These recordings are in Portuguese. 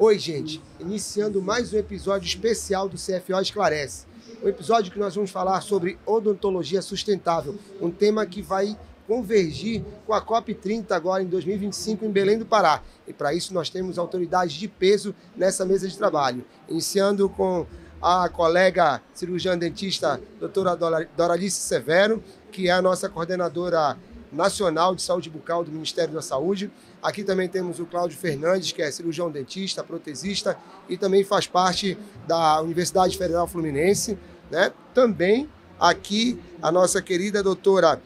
Oi, gente. Iniciando mais um episódio especial do CFO Esclarece. Um episódio que nós vamos falar sobre odontologia sustentável, um tema que vai convergir com a COP30 agora em 2025 em Belém do Pará. E para isso nós temos autoridades de peso nessa mesa de trabalho. Iniciando com a colega cirurgiã dentista doutora Doralice Severo, que é a nossa coordenadora nacional de saúde bucal do Ministério da Saúde. Aqui também temos o Cláudio Fernandes, que é cirurgião dentista, protesista e também faz parte da Universidade Federal Fluminense, né? Também aqui a nossa querida doutora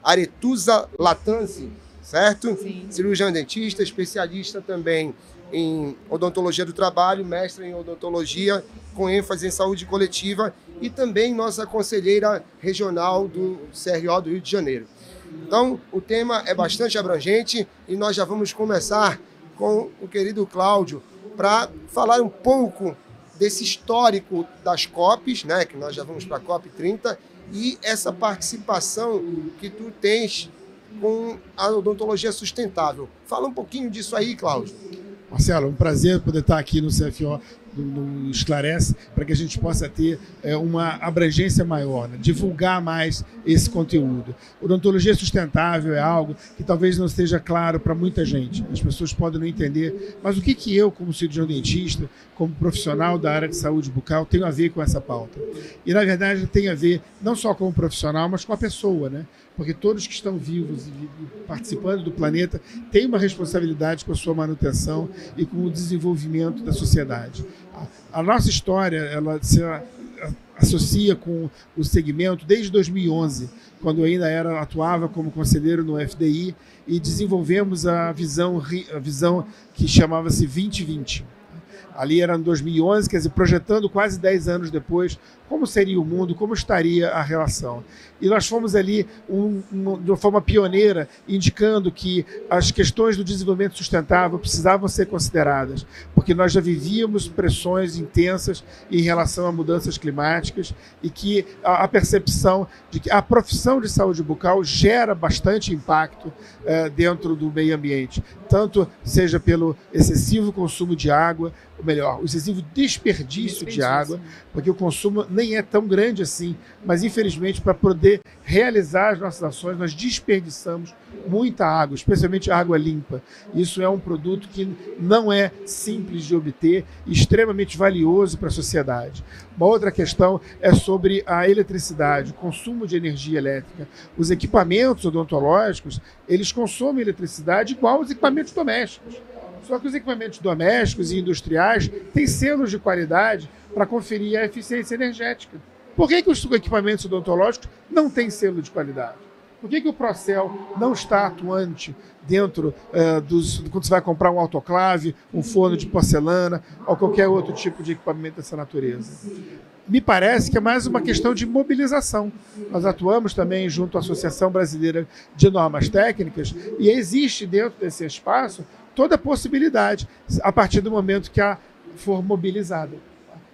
Aretusa Latanzi, certo? Sim. Cirurgião dentista, especialista também em odontologia do trabalho, mestre em odontologia com ênfase em saúde coletiva e também nossa conselheira regional do CRO do Rio de Janeiro. Então, o tema é bastante abrangente e nós já vamos começar com o querido Cláudio para falar um pouco desse histórico das COPs, né, que nós já vamos para a COP30, e essa participação que tu tens com a odontologia sustentável. Fala um pouquinho disso aí, Cláudio. Marcelo, é um prazer poder estar aqui no CFO, no Esclarece, para que a gente possa ter uma abrangência maior, né? Divulgar mais esse conteúdo. Odontologia sustentável é algo que talvez não esteja claro para muita gente. As pessoas podem não entender, mas o que eu, como cirurgião dentista, como profissional da área de saúde bucal, tenho a ver com essa pauta? E, na verdade, tem a ver não só com o profissional, mas com a pessoa, né? Porque todos que estão vivos e participando do planeta têm uma responsabilidade com a sua manutenção e com o desenvolvimento da sociedade. A nossa história, ela se associa com o segmento desde 2011, quando eu ainda atuava como conselheiro no FDI e desenvolvemos a visão que chamava-se 2020. Ali era em 2011, quer dizer, projetando quase 10 anos depois como seria o mundo, como estaria a relação. E nós fomos ali de uma forma pioneira, indicando que as questões do desenvolvimento sustentável precisavam ser consideradas, porque nós já vivíamos pressões intensas em relação a mudanças climáticas e que a percepção de que a profissão de saúde bucal gera bastante impacto dentro do meio ambiente, tanto seja pelo excessivo consumo de água, ou melhor, o excessivo desperdício de água, porque o consumo nem é tão grande assim, mas infelizmente para poder realizar as nossas ações nós desperdiçamos muita água, especialmente água limpa. Isso é um produto que não é simples de obter e extremamente valioso para a sociedade. Uma outra questão é sobre a eletricidade, o consumo de energia elétrica. Os equipamentos odontológicos, eles consomem eletricidade igual aos equipamentos domésticos. Só que os equipamentos domésticos e industriais têm selos de qualidade para conferir a eficiência energética. Por que os equipamentos odontológicos não têm selo de qualidade? Por que o Procel não está atuante dentro quando você vai comprar um autoclave, um forno de porcelana ou qualquer outro tipo de equipamento dessa natureza? Me parece que é mais uma questão de mobilização. Nós atuamos também junto à Associação Brasileira de Normas Técnicas e existe dentro desse espaço toda a possibilidade, a partir do momento que a for mobilizada.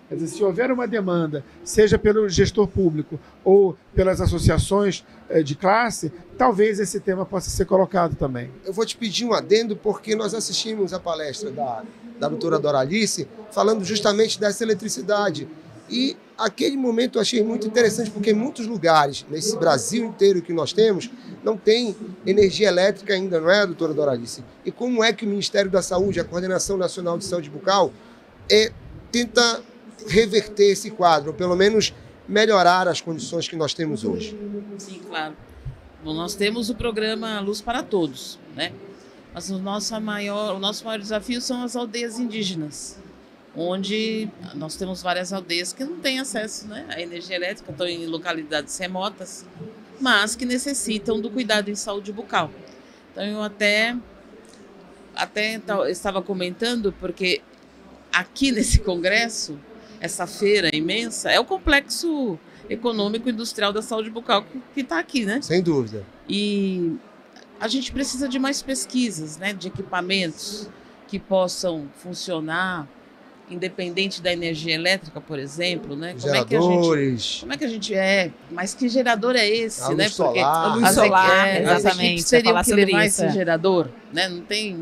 Quer dizer, se houver uma demanda, seja pelo gestor público ou pelas associações de classe, talvez esse tema possa ser colocado também. Eu vou te pedir um adendo, porque nós assistimos a palestra da doutora Doralice falando justamente dessa eletricidade. E aquele momento eu achei muito interessante, porque em muitos lugares, nesse Brasil inteiro que nós temos, não tem energia elétrica ainda, não é, doutora Doralice? E como é que o Ministério da Saúde, a Coordenação Nacional de Saúde Bucal, tenta reverter esse quadro, ou pelo menos melhorar as condições que nós temos hoje? Sim, claro. Bom, nós temos o programa Luz para Todos, né? Mas o nosso maior desafio são as aldeias indígenas, onde nós temos várias aldeias que não têm acesso, né, à energia elétrica, estão em localidades remotas, mas que necessitam do cuidado em saúde bucal. Então eu até estava comentando, porque aqui nesse congresso, essa feira imensa, é o complexo econômico industrial da saúde bucal que está aqui, né? Sem dúvida. E a gente precisa de mais pesquisas, né, de equipamentos que possam funcionar independente da energia elétrica, por exemplo, né? Geradores. Como é que a gente mas que gerador é esse, a luz né? solar. Porque a luz solar, as exatamente. equipes teriam que levar isso. esse gerador, né? Não tem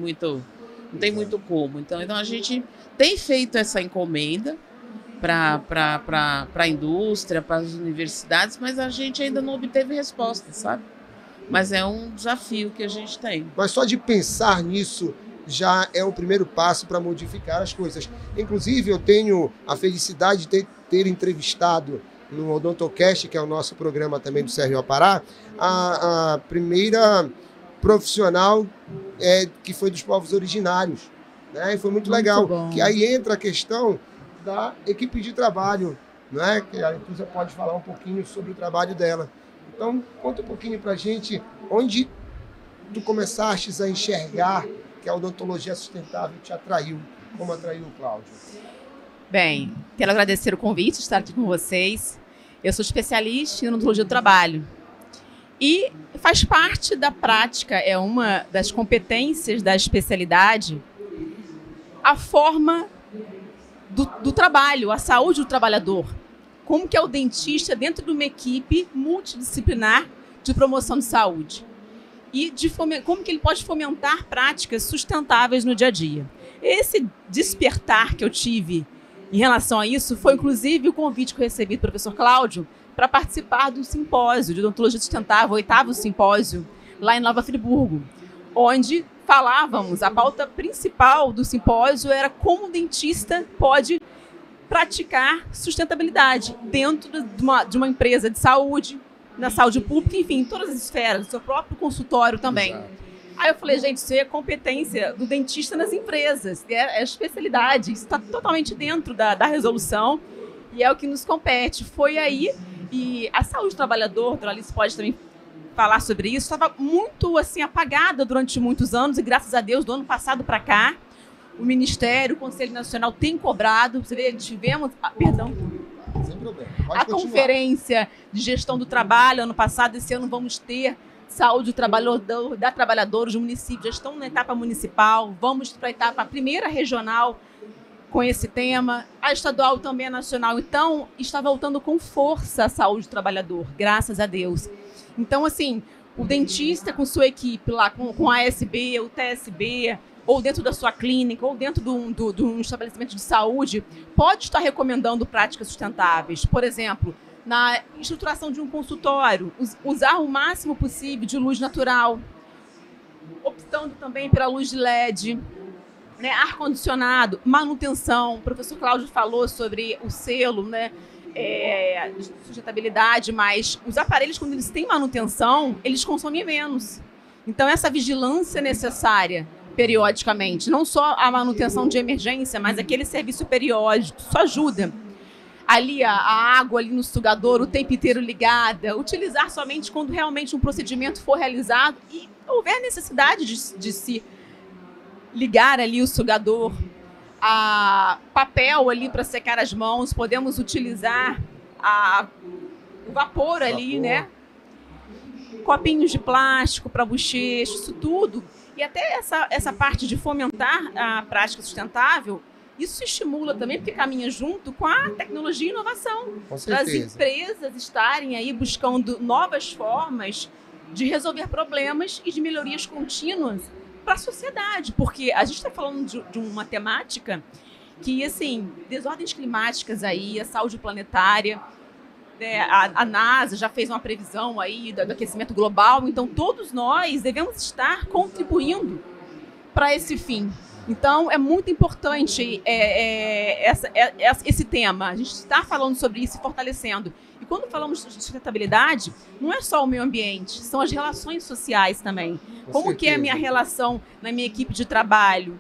Não tem muito como. Então a gente tem feito essa encomenda para a indústria, para as universidades, mas a gente ainda não obteve resposta, sabe? Mas é um desafio que a gente tem. Mas só de pensar nisso já é o primeiro passo para modificar as coisas. Inclusive, eu tenho a felicidade de ter entrevistado no Odontocast, que é o nosso programa também do CRO Pará, a primeira profissional que foi dos povos originários. Né? E foi muito legal. Bom. Que aí entra a questão da equipe de trabalho, né? Que a Letusa pode falar um pouquinho sobre o trabalho dela. Então, conta um pouquinho para a gente onde tu começaste a enxergar que a odontologia sustentável te atraiu, como atraiu o Cláudio. Bem, quero agradecer o convite de estar aqui com vocês. Eu sou especialista em odontologia do trabalho e faz parte da prática, é uma das competências da especialidade, a forma do trabalho, a saúde do trabalhador. Como que é o dentista dentro de uma equipe multidisciplinar de promoção de saúde. E como que ele pode fomentar práticas sustentáveis no dia a dia. Esse despertar que eu tive em relação a isso foi, inclusive, o convite que eu recebi do professor Cláudio para participar do simpósio de odontologia sustentável, o 8º simpósio, lá em Nova Friburgo, onde falávamos, a pauta principal do simpósio era como o dentista pode praticar sustentabilidade dentro de uma empresa de saúde, na saúde pública, enfim, em todas as esferas, do seu próprio consultório também. Exato. Aí eu falei, gente, isso é competência do dentista nas empresas, é especialidade, isso está totalmente dentro da resolução e é o que nos compete. Foi aí, e a saúde do trabalhador, a Doralice pode também falar sobre isso, estava muito assim, apagada durante muitos anos e graças a Deus, do ano passado para cá, o Ministério, o Conselho Nacional tem cobrado, você vê, tivemos, Sem problema. Pode a continuar. Conferência de Gestão do Trabalho, ano passado, esse ano vamos ter saúde do trabalhador, da trabalhadora, os municípios já estão na etapa municipal, vamos para a etapa primeira regional com esse tema, a estadual também é nacional, então está voltando com força a saúde do trabalhador, graças a Deus. Então, assim, o dentista com sua equipe lá, com a ASB, o TSB, ou dentro da sua clínica, ou dentro de um estabelecimento de saúde, pode estar recomendando práticas sustentáveis. Por exemplo, na estruturação de um consultório, usar o máximo possível de luz natural, optando também pela luz de LED, né, ar-condicionado, manutenção. O professor Cláudio falou sobre o selo, né, de sustentabilidade, mas os aparelhos, quando eles têm manutenção, eles consomem menos. Então, essa vigilância é necessária periodicamente, não só a manutenção de emergência, mas aquele serviço periódico, isso ajuda. Ali a água ali no sugador o tempo inteiro ligada, utilizar somente quando realmente um procedimento for realizado e houver necessidade de se ligar ali o sugador, a papel ali para secar as mãos, podemos utilizar o vapor ali, né? Copinhos de plástico para bochecha, isso tudo. E até essa parte de fomentar a prática sustentável, isso estimula também, porque caminha junto com a tecnologia e inovação. Com Para as certeza. empresas estarem aí buscando novas formas de resolver problemas e de melhorias contínuas para a sociedade. Porque a gente está falando de uma temática que, assim, desordens climáticas aí, a saúde planetária, né, a NASA já fez uma previsão aí do aquecimento global, então todos nós devemos estar contribuindo para esse fim. Então é muito importante esse tema, a gente está falando sobre isso e fortalecendo. E quando falamos de sustentabilidade, não é só o meio ambiente, são as relações sociais também. Como que é a minha relação na minha equipe de trabalho?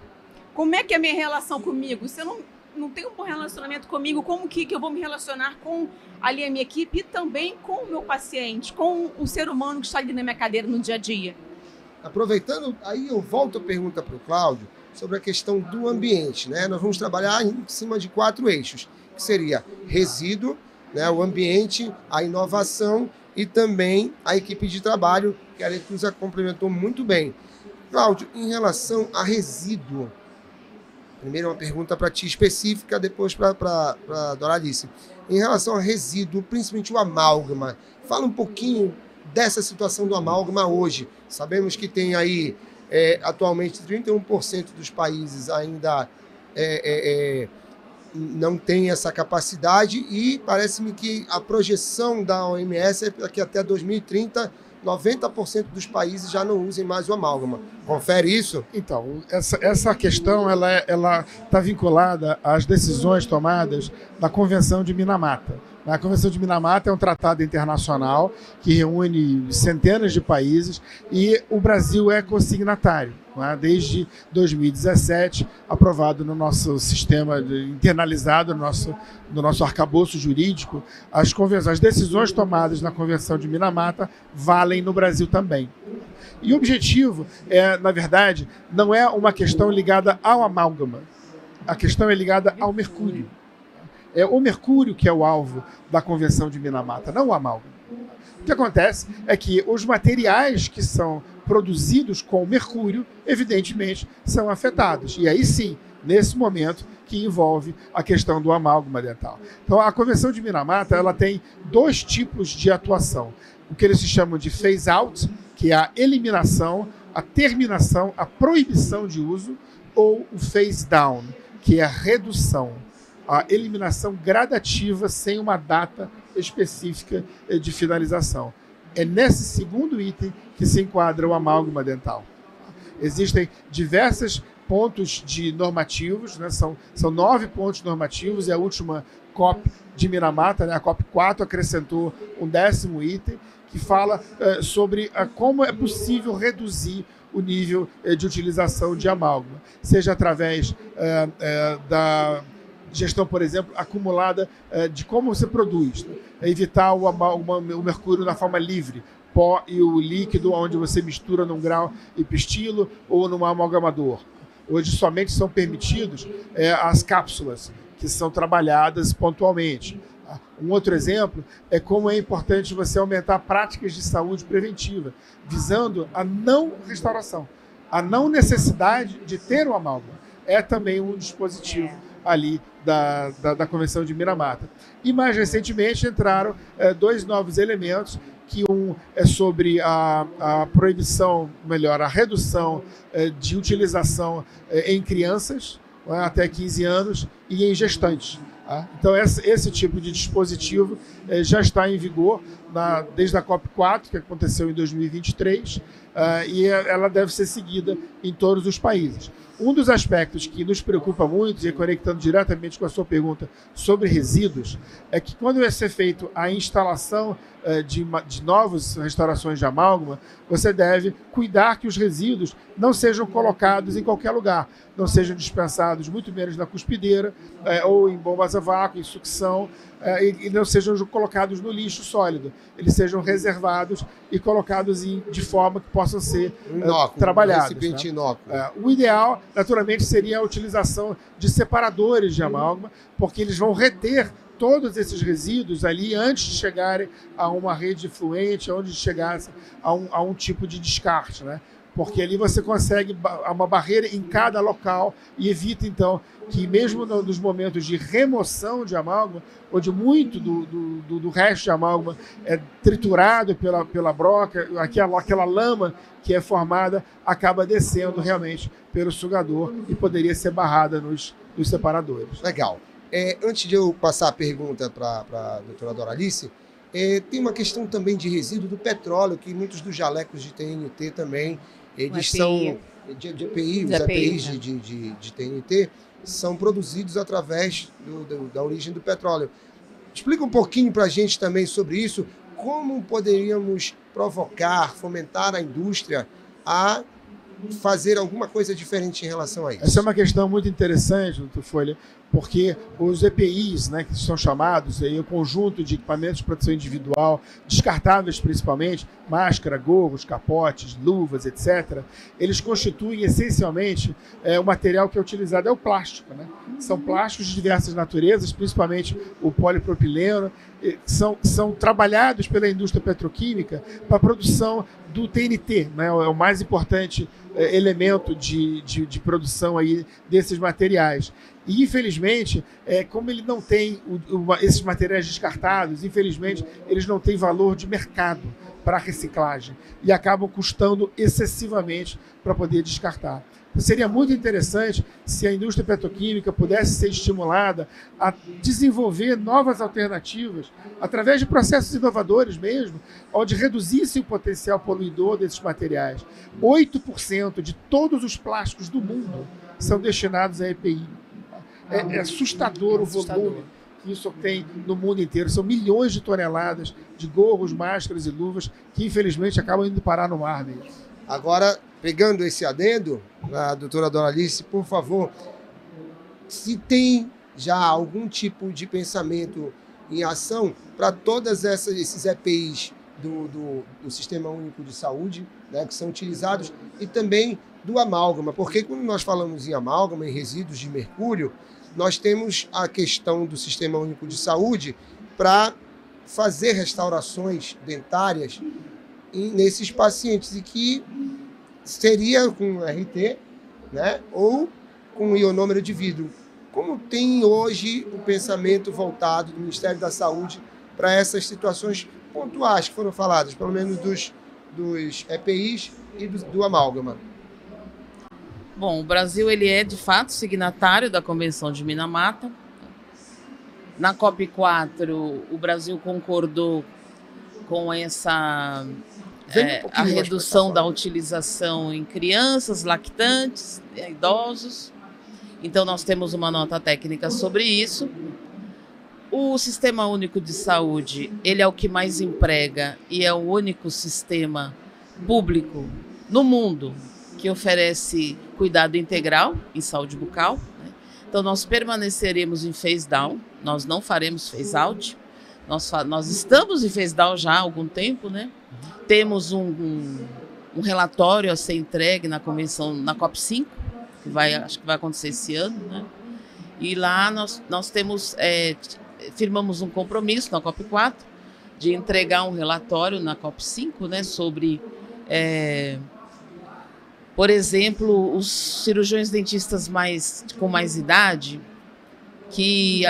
Como é que é a minha relação comigo? Se eu não tenho um bom relacionamento comigo, como que eu vou me relacionar com ali a minha equipe e também com o meu paciente, com o ser humano que está ali na minha cadeira no dia a dia? Aproveitando, aí eu volto a pergunta para o Cláudio sobre a questão do ambiente, né? Nós vamos trabalhar em cima de 4 eixos, que seria resíduo, né, o ambiente, a inovação e também a equipe de trabalho, que a Letusa complementou muito bem. Cláudio, em relação a resíduo, primeiro uma pergunta para ti específica, depois para a Doralice. Em relação a resíduo, principalmente o amálgama, fala um pouquinho dessa situação do amálgama hoje. Sabemos que tem aí Atualmente, 31% dos países ainda não tem essa capacidade e parece-me que a projeção da OMS é que até 2030, 90% dos países já não usem mais o amálgama. Confere isso? Então, essa questão ela está vinculada às decisões tomadas na Convenção de Minamata. A Convenção de Minamata é um tratado internacional que reúne centenas de países e o Brasil é consignatário, né? Desde 2017, aprovado no nosso sistema, internalizado no nosso arcabouço jurídico, as decisões tomadas na Convenção de Minamata valem no Brasil também. E o objetivo, na verdade, não é uma questão ligada ao amálgama, a questão é ligada ao mercúrio. É o mercúrio que é o alvo da Convenção de Minamata, não o amálgama. O que acontece é que os materiais que são produzidos com mercúrio, evidentemente, são afetados. E aí sim, nesse momento, que envolve a questão do amálgama dental. Então, a Convenção de Minamata ela tem dois tipos de atuação. O que eles se chamam de phase-out, que é a eliminação, a terminação, a proibição de uso, ou o phase-down, que é a redução, a eliminação gradativa sem uma data específica de finalização. É nesse segundo item que se enquadra o amálgama dental. Existem diversos pontos normativos, né? São 9 pontos normativos, e a última COP de Minamata, né? A COP 4, acrescentou um 10º item que fala sobre como é possível reduzir o nível de utilização de amálgama, seja através da gestão, por exemplo, acumulada de como você produz, né? Evitar o mercúrio na forma livre, pó e o líquido, onde você mistura num grau e pistilo ou num amalgamador. Hoje somente são permitidos as cápsulas, que são trabalhadas pontualmente. Um outro exemplo é como é importante você aumentar práticas de saúde preventiva, visando a não restauração, a não necessidade de ter o amálgama. É também um dispositivo ali da Convenção de Minamata. E mais recentemente entraram 2 novos elementos, que um é sobre a proibição, melhor, a redução de utilização em crianças, até 15 anos, e em gestantes. Então, esse tipo de dispositivo já está em vigor desde a COP4, que aconteceu em 2023, e ela deve ser seguida em todos os países. Um dos aspectos que nos preocupa muito, e conectando diretamente com a sua pergunta sobre resíduos, é que quando vai ser feita a instalação de novas restaurações de amálgama, você deve cuidar que os resíduos não sejam colocados em qualquer lugar, não sejam dispensados, muito menos na cuspideira, ou em bombas a vácuo, em sucção, e não sejam colocados no lixo sólido. Eles sejam reservados e colocados de forma que possam ser trabalhados. Recipiente inócuo. O ideal, naturalmente, seria a utilização de separadores de amálgama, porque eles vão reter todos esses resíduos ali antes de chegarem a uma rede fluente, onde chegasse a um tipo de descarte, né? Porque ali você consegue uma barreira em cada local e evita, então, que mesmo nos momentos de remoção de amálgama, onde muito do resto de amálgama é triturado pela broca, aquela lama que é formada acaba descendo realmente pelo sugador e poderia ser barrada nos separadores. Legal. Antes de eu passar a pergunta para a doutora Doralice, tem uma questão também de resíduo do petróleo, que muitos dos jalecos de TNT também, eles são de EPI, os EPIs de TNT, são produzidos através da origem do petróleo. Explica um pouquinho para a gente também sobre isso, como poderíamos provocar, fomentar a indústria a fazer alguma coisa diferente em relação a isso. Essa é uma questão muito interessante, doutor Folha, porque os EPIs, né, que são chamados, aí, o conjunto de equipamentos de proteção individual, descartáveis principalmente, máscara, gorros, capotes, luvas, etc., eles constituem essencialmente o material que é utilizado, é o plástico, né? São plásticos de diversas naturezas, principalmente o polipropileno, são trabalhados pela indústria petroquímica para a produção do TNT, né? É o mais importante elemento de produção aí desses materiais. E, infelizmente, como ele não tem esses materiais descartados, infelizmente, eles não têm valor de mercado para a reciclagem e acabam custando excessivamente para poder descartar. Seria muito interessante se a indústria petroquímica pudesse ser estimulada a desenvolver novas alternativas, através de processos inovadores mesmo, onde reduzisse o potencial poluidor desses materiais. 8% de todos os plásticos do mundo são destinados à EPI. É assustador o volume que isso tem no mundo inteiro. São milhões de toneladas de gorros, máscaras e luvas que, infelizmente, acabam indo parar no mar mesmo. Agora, pegando esse adendo, a doutora Doralice, por favor, se tem já algum tipo de pensamento em ação para todas esses EPIs do Sistema Único de Saúde, né, que são utilizados, e também do amálgama, porque quando nós falamos em amálgama, em resíduos de mercúrio, nós temos a questão do Sistema Único de Saúde para fazer restaurações dentárias nesses pacientes, e que seria com RT, né, ou com ionômero de vidro. Como tem hoje o pensamento voltado do Ministério da Saúde para essas situações pontuais que foram faladas, pelo menos dos EPIs e do amálgama? Bom, o Brasil ele é, de fato, signatário da Convenção de Minamata. Na COP4, o Brasil concordou com essa a redução da utilização em crianças, lactantes, idosos. Então, nós temos uma nota técnica sobre isso. O Sistema Único de Saúde, ele é o que mais emprega e é o único sistema público no mundo que oferece cuidado integral em saúde bucal, né? Então, nós permaneceremos em phase down, nós não faremos phase out. Nós estamos em phase down já há algum tempo, né? Temos um relatório a ser entregue na convenção, na COP5, acho que vai acontecer esse ano, né? E lá nós temos, firmamos um compromisso na COP4 de entregar um relatório na COP5, né, sobre, por exemplo, os cirurgiões dentistas com mais idade que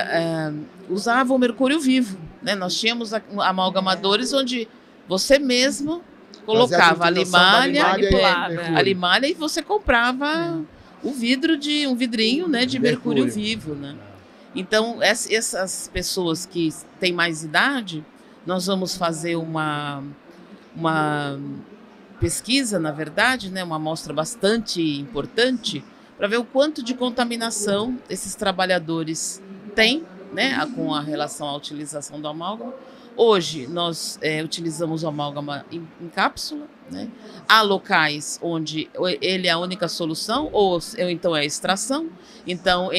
usavam mercúrio vivo, né? Nós tínhamos amalgamadores onde você mesmo colocava a limalha e você comprava um vidrinho, né, de mercúrio vivo, né? Então, essas pessoas que têm mais idade, nós vamos fazer uma pesquisa, na verdade, né, uma amostra bastante importante, para ver o quanto de contaminação esses trabalhadores têm, né, com a relação à utilização do amálgama. Hoje, nós utilizamos o amálgama em cápsula, né? Há locais onde ele é a única solução, ou então é a extração. Então,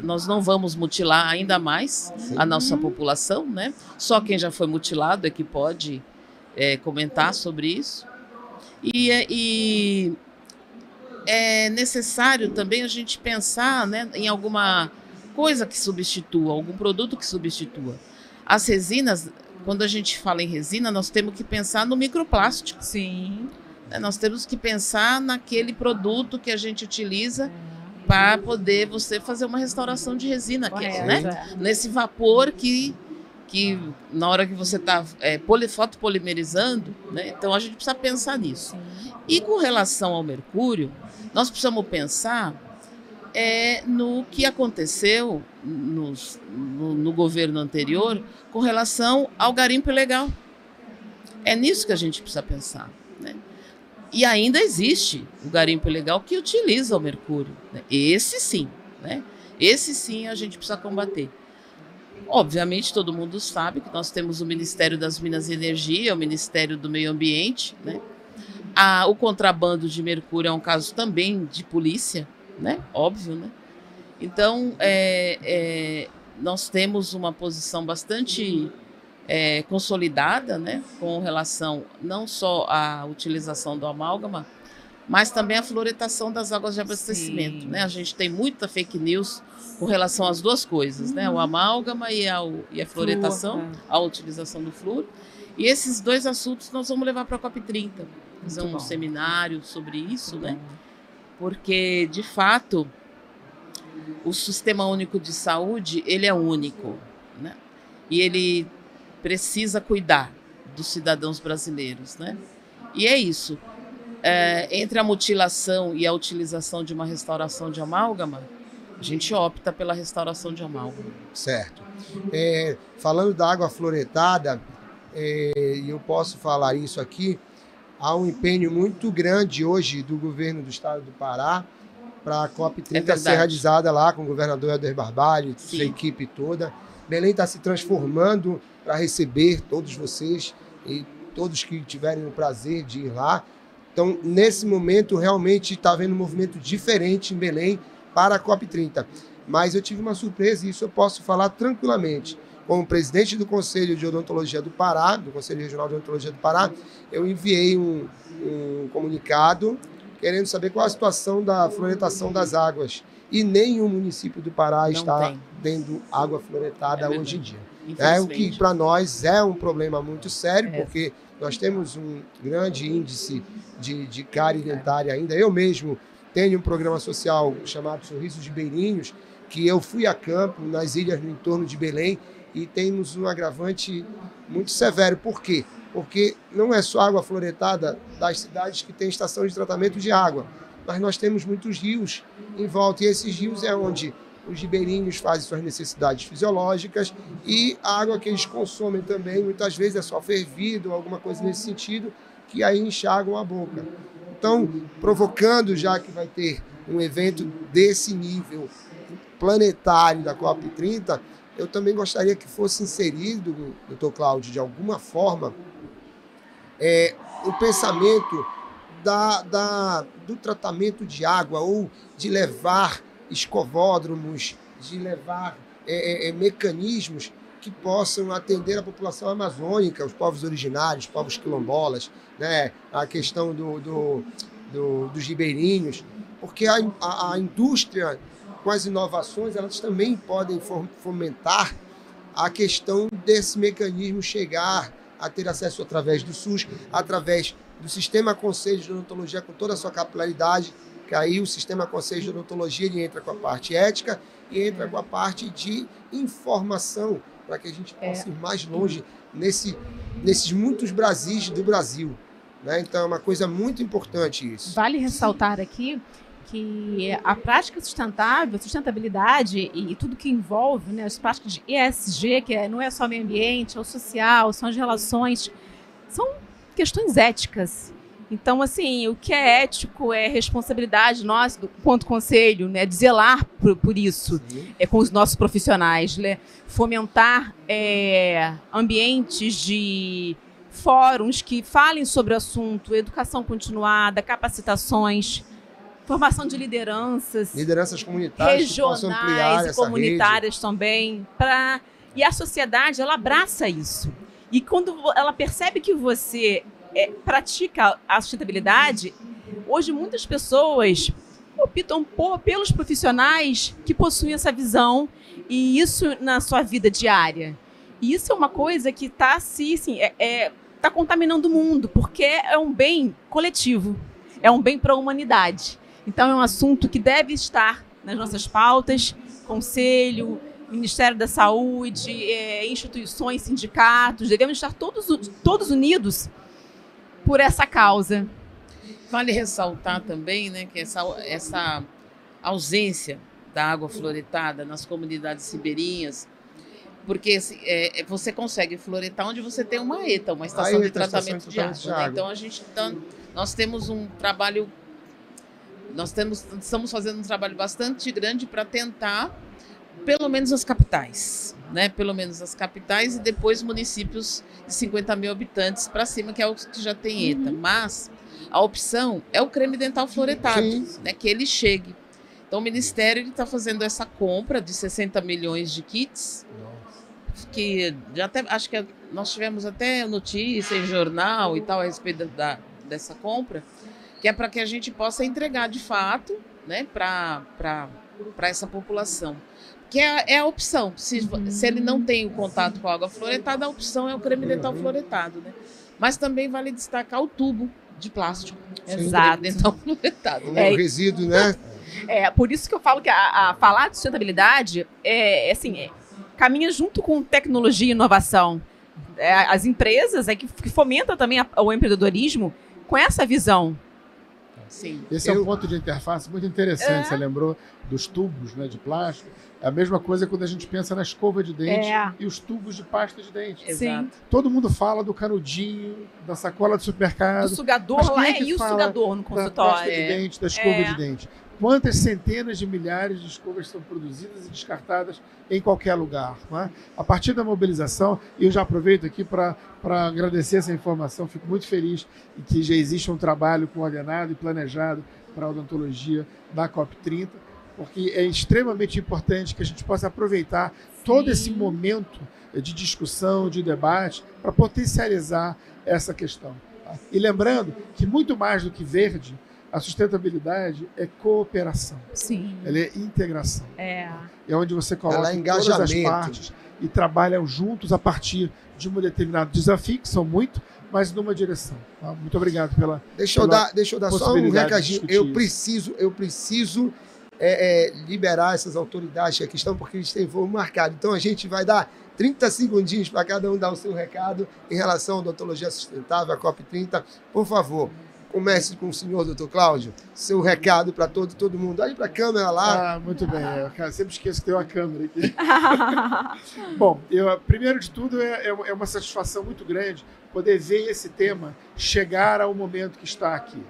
nós não vamos mutilar ainda mais a nossa população, né? Só quem já foi mutilado é que pode comentar sobre isso. E é necessário também a gente pensar, né, em alguma coisa que substitua, algum produto que substitua. As resinas, quando a gente fala em resina, nós temos que pensar no microplástico. Sim. Nós temos que pensar naquele produto que a gente utiliza para poder você fazer uma restauração de resina, né? Nesse vapor que na hora que você está fotopolimerizando, né? Então a gente precisa pensar nisso. Sim. E com relação ao mercúrio, nós precisamos pensar no que aconteceu no governo anterior com relação ao garimpo ilegal. É nisso que a gente precisa pensar, né? E ainda existe o garimpo ilegal que utiliza o mercúrio, né? Esse sim, né? Esse sim a gente precisa combater. Obviamente, todo mundo sabe que nós temos o Ministério das Minas e Energia, o Ministério do Meio Ambiente, né? O contrabando de mercúrio é um caso também de polícia, né? Óbvio, né? Então, nós temos uma posição bastante consolidada, né? Com relação não só à utilização do amálgama, mas também a fluoretação das águas de abastecimento, né? A gente tem muita fake news com relação às duas coisas, né? O amálgama e a fluoretação, a utilização do flúor. E esses dois assuntos nós vamos levar para a COP30, fazer um seminário sobre isso, né? Porque, de fato, o Sistema Único de Saúde, ele é único, né? E ele precisa cuidar dos cidadãos brasileiros, né? E é isso. Entre a mutilação e a utilização de uma restauração de amálgama, a gente opta pela restauração de amálgama. Certo. Falando da água fluoretada, e eu posso falar isso aqui, há um empenho muito grande hoje do governo do estado do Pará para a COP30 ser realizada lá com o governador Helder Barbalho e sua equipe toda. Belém está se transformando para receber todos vocês e todos que tiverem o prazer de ir lá. Então, nesse momento, realmente está havendo um movimento diferente em Belém para a COP30. Mas eu tive uma surpresa e isso eu posso falar tranquilamente. Como presidente do Conselho de Odontologia do Pará, do Conselho Regional de Odontologia do Pará, eu enviei um comunicado querendo saber qual a situação da fluoretação das águas. E nenhum município do Pará está tendo água fluoretada hoje em dia. O que para nós é um problema muito sério, porque nós temos um grande índice de cárie dentária ainda. Eu mesmo tenho um programa social chamado Sorrisos Ribeirinhos, que eu fui a campo nas ilhas no entorno de Belém e temos um agravante muito severo. Por quê? Porque não é só água fluoretada das cidades que têm estação de tratamento de água, mas nós temos muitos rios em volta, e esses rios é onde os ribeirinhos fazem suas necessidades fisiológicas e a água que eles consomem também, muitas vezes é só fervido ou alguma coisa nesse sentido, que aí enxagam a boca. Então, provocando, já que vai ter um evento desse nível planetário da COP30, eu também gostaria que fosse inserido, doutor Cláudio, de alguma forma, o pensamento do tratamento de água, ou de levar escovódromos, de levar mecanismos que possam atender a população amazônica, os povos originários, os povos quilombolas, né? A questão dos ribeirinhos, porque a indústria, com as inovações, elas também podem fomentar a questão desse mecanismo chegar a ter acesso através do SUS, através do Sistema Conselho de Odontologia com toda a sua capilaridade, que aí o Sistema Conselho de Odontologia ele entra com a parte ética e entra com a parte de informação, para que a gente possa ir mais longe nesses muitos Brasis do Brasil, né? Então é uma coisa muito importante isso. Vale ressaltar aqui que a prática sustentável, sustentabilidade e tudo que envolve, né, as práticas de ESG, que não é só meio ambiente, é o social, são as relações, são questões éticas. Então, assim, o que é ético é responsabilidade nossa, quanto conselho, né, de zelar por isso, com os nossos profissionais, né, fomentar ambientes de fóruns que falem sobre o assunto, educação continuada, capacitações, formação de lideranças comunitárias, regionais e comunitárias também. E a sociedade, ela abraça isso. E quando ela percebe que você pratica a sustentabilidade, hoje muitas pessoas optam pelos profissionais que possuem essa visão e isso na sua vida diária. E isso é uma coisa que está tá contaminando o mundo, porque é um bem coletivo, é um bem para a humanidade. Então é um assunto que deve estar nas nossas pautas, Conselho, Ministério da Saúde, instituições, sindicatos, devemos estar todos unidos por essa causa. Vale ressaltar também, né, que essa ausência da água fluoretada nas comunidades ribeirinhas, porque você consegue fluoretar onde você tem uma ETA, uma estação de tratamento de água. Né? Então nós temos um trabalho, estamos fazendo um trabalho bastante grande para tentar, pelo menos as capitais, né? Pelo menos as capitais e depois municípios de 50 mil habitantes para cima, que é o que já tem ETA. Mas a opção é o creme dental fluoretado, né? Que ele chegue. Então o Ministério está fazendo essa compra de 60 milhões de kits, que já acho que nós tivemos até notícia em jornal e tal a respeito dessa compra, que é para que a gente possa entregar de fato, né, para essa população. Que é a opção. Se ele não tem o contato com a água fluoretada, a opção é o creme dental fluoretado, né? Mas também vale destacar o tubo de plástico. Exato. Creme dental fluoretado. O resíduo, né? Por isso que eu falo que a falar de sustentabilidade caminha junto com tecnologia e inovação. As empresas que fomentam também o empreendedorismo com essa visão. Sim. Esse é um ponto de interface muito interessante. Você lembrou dos tubos, né, de plástico. É a mesma coisa quando a gente pensa na escova de dente e os tubos de pasta de dente. Exato. Todo mundo fala do canudinho, da sacola de supermercado. Do sugador lá, e o sugador no consultório. Da pasta de dente, da escova de dente. Quantas centenas de milhares de escovas são produzidas e descartadas em qualquer lugar, não é? A partir da mobilização, eu já aproveito aqui para agradecer essa informação, fico muito feliz em que já existe um trabalho coordenado e planejado para a odontologia da COP30, porque é extremamente importante que a gente possa aproveitar todo esse momento de discussão, de debate, para potencializar essa questão. Tá? E lembrando que muito mais do que verde, a sustentabilidade é cooperação. Sim. Ela é integração. É onde você coloca todas as partes e trabalham juntos a partir de um determinado desafio, que são muito, mas numa direção. Tá? Muito obrigado pela Deixa eu dar só um recadinho. Eu preciso liberar essas autoridades que aqui estão, porque eles têm voo marcado. Então a gente vai dar 30 segundinhos para cada um dar o seu recado em relação à odontologia sustentável, a COP30. Por favor, comece com o senhor, doutor Cláudio, seu recado para todo mundo. Olhe para a câmera lá. Muito bem. Eu sempre esqueço que tem uma câmera aqui. Bom, primeiro de tudo, é uma satisfação muito grande poder ver esse tema chegar ao momento que está aqui.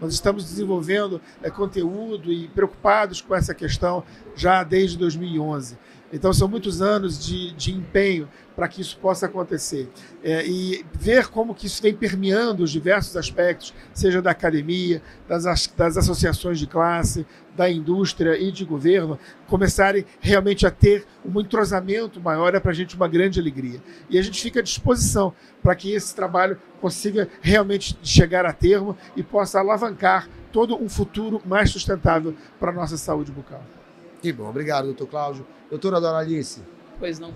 Nós estamos desenvolvendo conteúdo e preocupados com essa questão já desde 2011. Então, são muitos anos de empenho para que isso possa acontecer. E ver como que isso vem permeando os diversos aspectos, seja da academia, das associações de classe, da indústria e de governo, começarem realmente a ter um entrosamento maior, é para a gente uma grande alegria. E a gente fica à disposição para que esse trabalho consiga realmente chegar a termo e possa alavancar todo um futuro mais sustentável para a nossa saúde bucal. Que bom, obrigado, doutor Cláudio. Doutora Doralice. Pois não.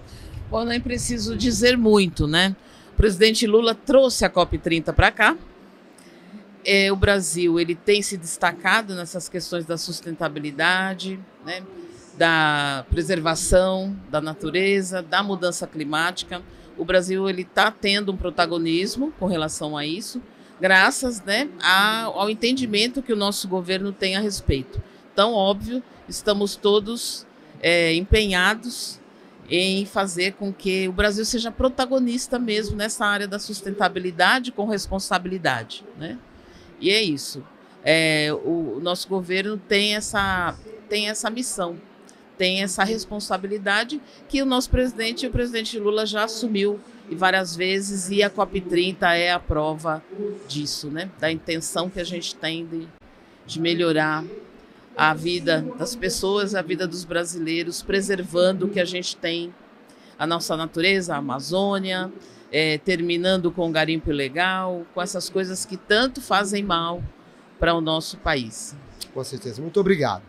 Bom, nem preciso dizer muito, né? O presidente Lula trouxe a COP30 para cá. O Brasil ele tem se destacado nessas questões da sustentabilidade, né? Da preservação da natureza, da mudança climática. O Brasil está tendo um protagonismo com relação a isso, graças, né, ao entendimento que o nosso governo tem a respeito. Então, óbvio, estamos todos empenhados em fazer com que o Brasil seja protagonista mesmo nessa área da sustentabilidade com responsabilidade, né? E é isso. O nosso governo tem essa missão, tem essa responsabilidade que o nosso presidente, o presidente Lula, já assumiu e várias vezes, e a COP30 é a prova disso, né? Da intenção que a gente tem de melhorar a vida das pessoas, a vida dos brasileiros, preservando o que a gente tem, a nossa natureza, a Amazônia, terminando com o garimpo ilegal, com essas coisas que tanto fazem mal para o nosso país. Com certeza. Muito obrigado.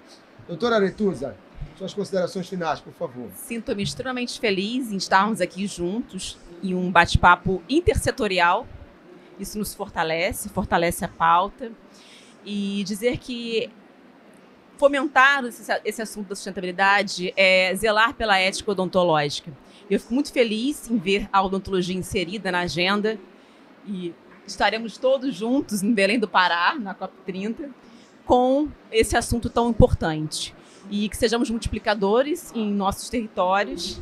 Doutora Aretusa, suas considerações finais, por favor. Sinto-me extremamente feliz em estarmos aqui juntos em um bate-papo intersetorial. Isso nos fortalece a pauta. E dizer que fomentar esse assunto da sustentabilidade é zelar pela ética odontológica. Eu fico muito feliz em ver a odontologia inserida na agenda e estaremos todos juntos em Belém do Pará, na COP30, com esse assunto tão importante. E que sejamos multiplicadores em nossos territórios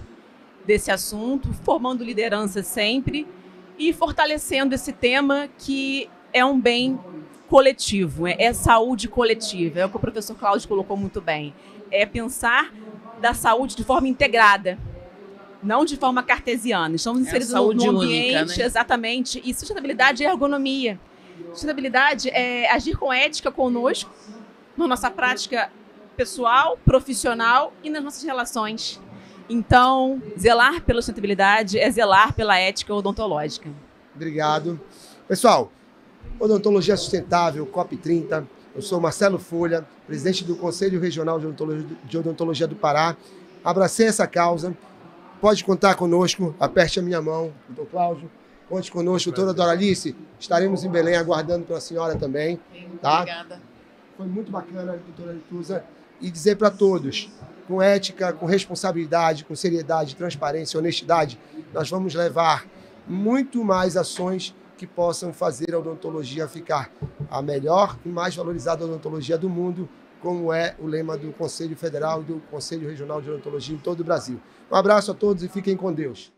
desse assunto, formando liderança sempre e fortalecendo esse tema que é um bem coletivo, é saúde coletiva, é o que o professor Cláudio colocou muito bem. É pensar da saúde de forma integrada, não de forma cartesiana. Estamos inseridos no ambiente, única, né? Exatamente, e sustentabilidade é ergonomia. Sustentabilidade é agir com ética conosco, na nossa prática pessoal, profissional e nas nossas relações. Então, zelar pela sustentabilidade é zelar pela ética odontológica. Obrigado. Pessoal, Odontologia Sustentável, COP30. Eu sou Marcelo Folha, presidente do Conselho Regional de Odontologia do Pará. Abracei essa causa. Pode contar conosco. Aperte a minha mão, doutor Cláudio. Conte conosco, doutora Doralice. Estaremos em Belém aguardando pela senhora também. Tá? Obrigada. Foi muito bacana, doutora Arituza, e dizer para todos, com ética, com responsabilidade, com seriedade, transparência, honestidade, nós vamos levar muito mais ações que possam fazer a odontologia ficar a melhor e mais valorizada odontologia do mundo, como é o lema do Conselho Federal e do Conselho Regional de Odontologia em todo o Brasil. Um abraço a todos e fiquem com Deus.